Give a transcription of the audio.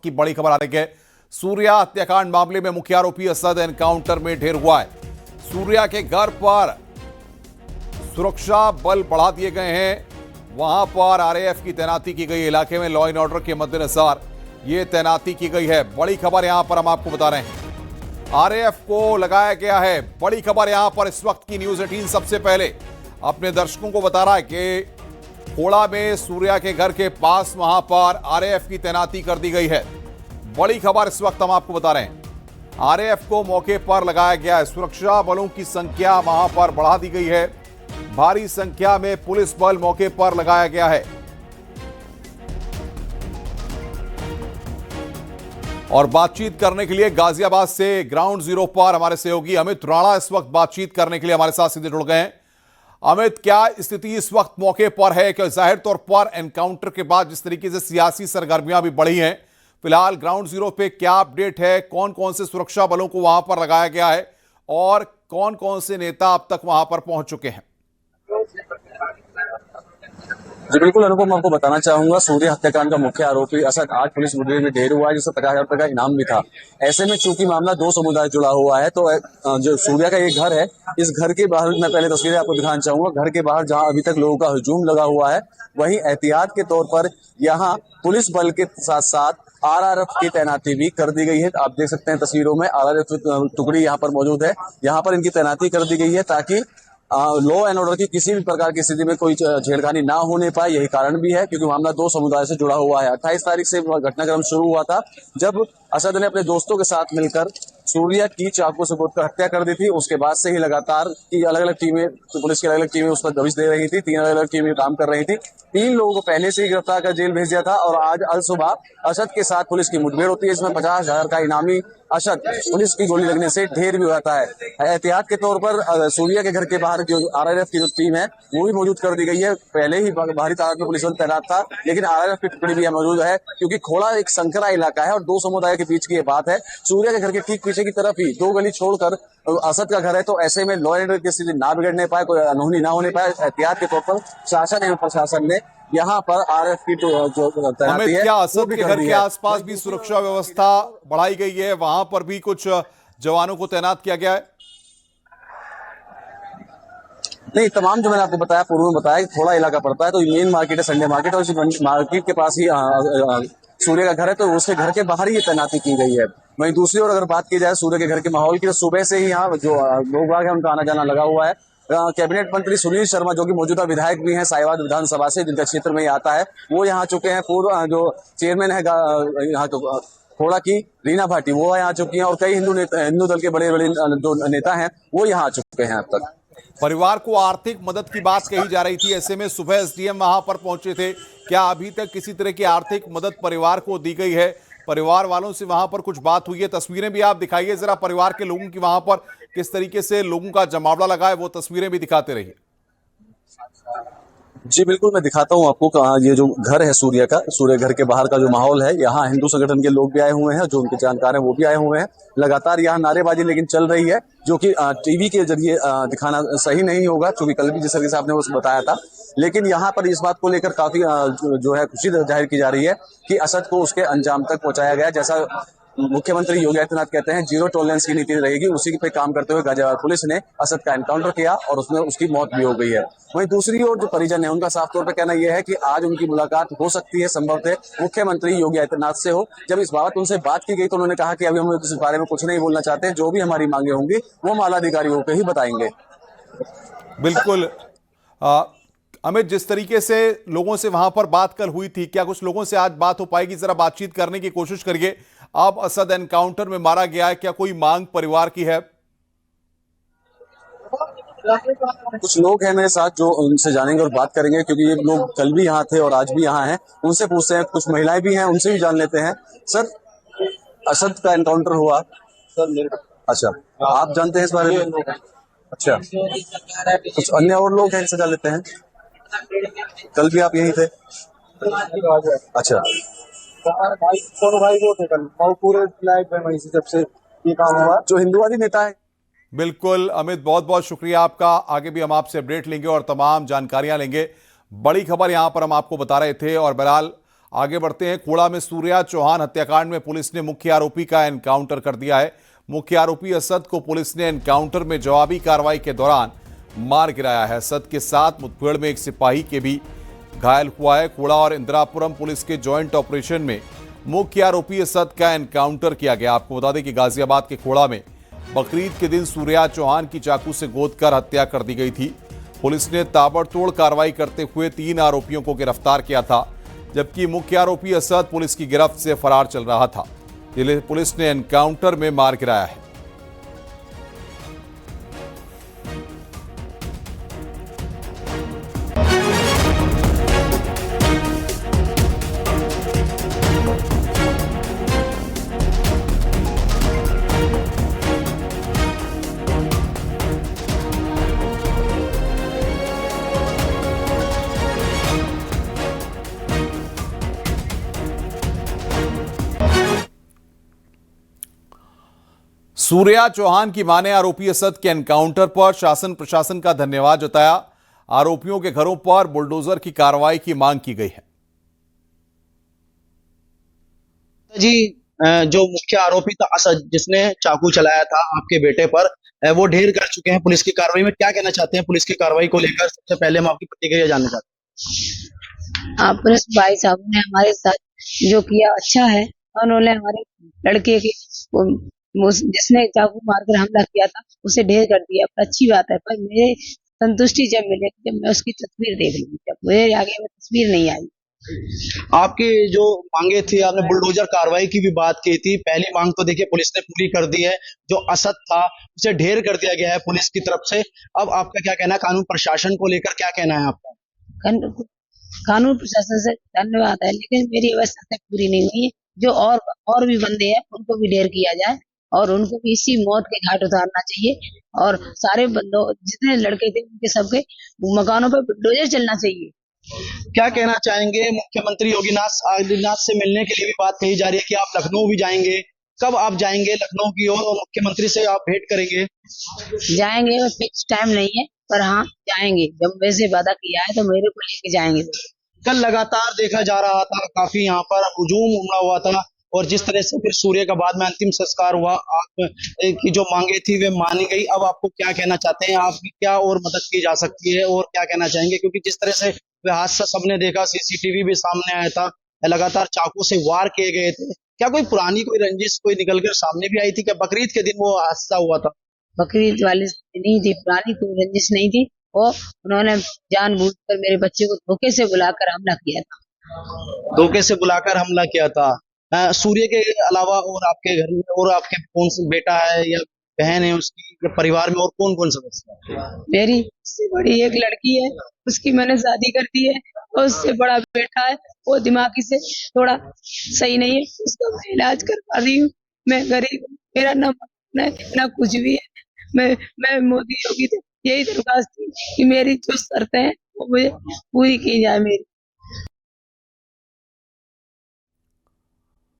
की बड़ी खबर आ रही है। सूर्या हत्याकांड मामले में मुख्य आरोपी असद एनकाउंटर में ढेर हुआ है। सूर्या के घर पर सुरक्षा बल बढ़ा दिए गए हैं। वहां पर आरएएफ की तैनाती की गई। इलाके में लॉ एंड ऑर्डर के मद्देनजर यह तैनाती की गई है। बड़ी खबर यहां पर हम आपको बता रहे हैं, आरएएफ को लगाया गया है। बड़ी खबर यहां पर इस वक्त की न्यूज़ 18 सबसे पहले अपने दर्शकों को बता रहा है कि खोड़ा में सूर्या के घर के पास वहां पर आरएएफ की तैनाती कर दी गई है। बड़ी खबर इस वक्त हम आपको बता रहे हैं, आरएएफ को मौके पर लगाया गया है। सुरक्षा बलों की संख्या वहां पर बढ़ा दी गई है। भारी संख्या में पुलिस बल मौके पर लगाया गया है। और बातचीत करने के लिए गाजियाबाद से ग्राउंड जीरो पर हमारे सहयोगी अमित राणा इस वक्त बातचीत करने के लिए हमारे साथ सीधे जुड़ गए हैं। अमित, क्या स्थिति इस वक्त मौके पर है? कि जाहिर तौर पर एनकाउंटर के बाद जिस तरीके से सियासी सरगर्मियां भी बढ़ी हैं, फिलहाल ग्राउंड जीरो पे क्या अपडेट है? कौन कौन से सुरक्षा बलों को वहां पर लगाया गया है और कौन कौन से नेता अब तक वहां पर पहुंच चुके हैं? जी बिल्कुल अनुपम, मैं आपको बताना चाहूंगा, सूर्या हत्याकांड का मुख्य आरोपी असद आज पुलिस मुठभेड़ में ढेर हुआ है, जिससे 50,000 रुपए का इनाम भी था। ऐसे में चूंकि मामला दो समुदाय जुड़ा हुआ है, तो जो सूर्या का ये घर है, इस घर के बाहर मैं पहले तस्वीरें आपको दिखाना चाहूंगा। घर के बाहर जहां अभी तक लोगों का हुजूम लगा हुआ है, वहीं एहतियात के तौर पर यहाँ पुलिस बल के साथ साथ आरआरएफ की तैनाती भी कर दी गई है। आप देख सकते हैं तस्वीरों में आरआरएफ टुकड़ी यहाँ पर मौजूद है। यहाँ पर इनकी तैनाती कर दी गई है ताकि लॉ एंड ऑर्डर की किसी भी प्रकार की स्थिति में कोई छेड़खानी ना होने पाए। यही कारण भी है क्योंकि मामला दो समुदाय से जुड़ा हुआ है। 28 तारीख से घटनाक्रम शुरू हुआ था, जब असद ने अपने दोस्तों के साथ मिलकर सूर्या की चाकू से गोदकर हत्या कर दी थी। उसके बाद से ही लगातार की अलग अलग टीमें, पुलिस की अलग अलग टीमें उस पर दबिश दे रही थी। 3 अलग अलग टीमें काम कर रही थी। 3 लोगों को पहले से ही गिरफ्तार कर जेल भेज दिया था और आज अल सुबह असद के साथ पुलिस की मुठभेड़ होती है। इसमें 50,000 का इनामी असद पुलिस की गोली लगने से ढेर भी होता है। एहतियात के तौर पर सूर्या के घर के बाहर जो आरआरएफ की जो टीम है वो भी मौजूद कर दी गई है। पहले ही भारी तादाद में पुलिस बल तैनात था, लेकिन आरआरएफ की टुकड़ी भी मौजूद है क्योंकि खोड़ा एक संकरा इलाका है और दो समुदाय के बीच की ये बात है। सूर्या के घर के ठीक पीछे की तरफ ही 2 गली छोड़कर असद का घर है, तो ऐसे में लॉ एंड ऑर्डर की स्थिति ना बिगड़ने पाए, कोई अनहोनी ना होने पाए, एहतियात के तौर पर शासन एवं प्रशासन ने यहाँ पर आरएफ की जो तैनाती है, क्या असद के घर के आसपास भी सुरक्षा व्यवस्था बढ़ाई गई है? वहां पर भी कुछ जवानों को तैनात किया गया है? नहीं, तमाम जो मैंने आपको बताया, पूर्व में बताया, थोड़ा इलाका पड़ता है, तो मेन मार्केट है संडे मार्केट, और इस मार्केट के पास ही सूर्य का घर है, तो उसके घर के बाहर ही तैनाती की गई है। वहीं दूसरी ओर अगर बात की जाए सूर्य के घर के माहौल की, तो सुबह से ही यहाँ जो लोग है उनका आना जाना लगा हुआ है। कैबिनेट मंत्री सुनील शर्मा, जो कि मौजूदा विधायक भी हैं साहिवाल विधानसभा से, जिनका क्षेत्र में ही आता है, वो यहाँ चुके हैं। पूर्व जो चेयरमैन है यहाँ खोड़ा की रीना भाटी, वो यहाँ चुकी हैं, और कई हिंदू दल के बड़े बड़े जो नेता हैं वो यहाँ आ चुके हैं अब तक। परिवार को आर्थिक मदद की बात कही जा रही थी, ऐसे में सुबह एसडीएम वहां पर पहुंचे थे। क्या अभी तक किसी तरह की आर्थिक मदद परिवार को दी गई है? परिवार वालों से वहां पर कुछ बात हुई है? तस्वीरें भी आप दिखाइए जरा, परिवार के लोगों की वहां पर किस तरीके से लोगों का जमावड़ा लगा है, वो तस्वीरें भी दिखाते रहिए। जी बिल्कुल, मैं दिखाता हूँ आपको। ये जो घर है सूर्य का, सूर्य घर के बाहर का जो माहौल है, यहाँ हिंदू संगठन के लोग भी आए हुए हैं, जो उनके जानकार हैं वो भी आए हुए हैं। लगातार यहाँ नारेबाजी लेकिन चल रही है, जो कि टीवी के जरिए दिखाना सही नहीं होगा, क्योंकि कल भी जिस तरीके से आपने वो बताया था। लेकिन यहाँ पर इस बात को लेकर काफी जो है खुशी जाहिर की जा रही है कि असद को उसके अंजाम तक पहुंचाया गया। जैसा मुख्यमंत्री योगी आदित्यनाथ कहते हैं, जीरो टॉलरेंस की नीति रहेगी, उसी पे काम करते हुए गाजियाबाद पुलिस ने असद का एनकाउंटर किया और उसमें उसकी मौत भी हो गई है। वहीं दूसरी ओर जो परिजन है, उनका साफ तौर पर कहना यह है कि आज उनकी मुलाकात हो सकती है संभवतः मुख्यमंत्री योगी आदित्यनाथ से हो। जब इस बाबत उनसे बात की गई तो उन्होंने कहा कि अभी हम इस बारे में कुछ नहीं बोलना चाहते, जो भी हमारी मांगे होंगी वो माला अधिकारियों को ही बताएंगे। बिल्कुल अमित, जिस तरीके से लोगों से वहां पर बात कल हुई थी, क्या कुछ लोगों से आज बात हो पाएगी? जरा बातचीत करने की कोशिश करिए। अब असद एनकाउंटर में मारा गया है, क्या कोई मांग परिवार की है? कुछ लोग हैं मेरे साथ जो उनसे जानेंगे और बात करेंगे, क्योंकि ये लोग कल भी यहाँ थे और आज भी यहाँ हैं। उनसे पूछते हैं, कुछ महिलाएं भी हैं, उनसे भी जान लेते हैं। सर, असद का एनकाउंटर हुआ सर? अच्छा, आप जानते हैं इस बारे में? अच्छा, कुछ अन्य और लोग हैं, इनसे जान लेते हैं। कल भी आप यहीं थे? अच्छा, भाई वो थे कल, पूरे लाइफ में वहीं से जब से ये काम हुआ, जो हिंदुवादी नेता है। बिल्कुल अमित, बहुत बहुत शुक्रिया आपका। आगे भी हम आपसे अपडेट लेंगे और तमाम जानकारियां लेंगे। बड़ी खबर यहां पर हम आपको बता रहे थे। और बहरहाल आगे बढ़ते हैं। कोड़ा में सूर्या चौहान हत्याकांड में पुलिस ने मुख्य आरोपी का एनकाउंटर कर दिया है। मुख्य आरोपी असद को पुलिस ने एनकाउंटर में जवाबी कार्रवाई के दौरान मार गिराया है। असद के साथ मुठभेड़ में एक सिपाही के भी घायल हुआ है। कोड़ा और इंदिरापुरम पुलिस के ज्वाइंट ऑपरेशन में मुख्य आरोपी असद का एनकाउंटर किया गया। आपको बता दें कि गाजियाबाद के कोड़ा में बकरीद के दिन सूर्या चौहान की चाकू से गोदकर हत्या कर दी गई थी। पुलिस ने ताबड़तोड़ कार्रवाई करते हुए 3 आरोपियों को गिरफ्तार किया था, जबकि मुख्य आरोपी असद पुलिस की गिरफ्त से फरार चल रहा था। पुलिस ने एनकाउंटर में मार गिराया है। सूर्या चौहान की मां ने आरोपी असद के एनकाउंटर पर शासन प्रशासन का धन्यवाद जताया। आरोपियों के घरों पर बुलडोजर की कार्रवाई की मांग की गई है। जी, जो मुख्य आरोपी था असद, जिसने चाकू चलाया था आपके बेटे पर, वो ढेर कर चुके हैं पुलिस की कार्रवाई में। क्या कहना चाहते हैं पुलिस की कार्रवाई को लेकर? सबसे पहले हम आपकी प्रतिक्रिया जानना चाहते हैं। पुलिस भाई साहब ने हमारे साथ जो किया अच्छा है। उन्होंने हमारे लड़के के जिसने चाकू मारकर हमला किया था उसे ढेर कर दिया। अच्छी बात है, पर मेरे संतुष्टि जब मिले जब मैं उसकी तस्वीर देख लूं, जब मेरे आगे में तस्वीर नहीं आई। आपकी जो मांगे थी, आपने बुलडोजर कार्रवाई की भी बात की थी। पहली मांग तो देखिए पुलिस ने पूरी कर दी है। जो असद था उसे ढेर कर दिया गया है पुलिस की तरफ से। अब आपका क्या कहना है कानून प्रशासन को लेकर? क्या कहना है आपका? कानून प्रशासन से धन्यवाद है, लेकिन मेरी अवस्था पूरी नहीं हुई है। जो और भी बंदे हैं उनको भी ढेर किया जाए और उनको भी इसी मौत के घाट उतारना चाहिए। और सारे बंदों जितने लड़के थे उनके सबके मकानों पर बुलडोजर चलना चाहिए। क्या कहना चाहेंगे? मुख्यमंत्री योगी आदित्यनाथ से मिलने के लिए भी बात कही जा रही है कि आप लखनऊ भी जाएंगे। कब आप जाएंगे लखनऊ की ओर और मुख्यमंत्री से आप भेंट करेंगे? जाएंगे, फिक्स टाइम नहीं है, पर हाँ जाएंगे। जब वैसे वादा किया है तो मेरे को लेके जाएंगे। कल लगातार देखा जा रहा था, काफी यहाँ पर हुजूम उमड़ा हुआ था और जिस तरह से फिर सूर्य का बाद में अंतिम संस्कार हुआ, आप की जो मांगे थी वे मानी गई। अब आपको क्या कहना चाहते हैं? आपकी क्या और मदद की जा सकती है और क्या कहना चाहेंगे? क्योंकि जिस तरह से वह हादसा सबने देखा, सीसीटीवी भी सामने आया था, लगातार चाकू से वार किए गए थे। क्या कोई पुरानी कोई रंजिश कोई निकल कर सामने भी आई थी? क्या बकरीद के दिन वो हादसा हुआ था? बकरीद वाली नहीं थी, पुरानी कोई रंजिश नहीं थी। वो उन्होंने जानबूझकर मेरे बच्चे को धोखे से बुलाकर हमला किया था। धोखे से बुलाकर हमला किया था। सूर्य के अलावा और आपके घर में और आपके कौन सा बेटा है या बहन है उसकी, या परिवार में और कौन कौन सदस्य है? मेरी उससे बड़ी एक लड़की है, उसकी मैंने शादी कर दी है। और उससे बड़ा बेटा है, वो दिमागी से थोड़ा सही नहीं है, उसका मैं इलाज करवा रही हूँ। मैं गरीब हूँ, मेरा ना कुछ भी है। मैं मोदी योगी से यही दरखास्त थी कि मेरी जो शर्तें हैं वो मुझे पूरी की जाए। मेरी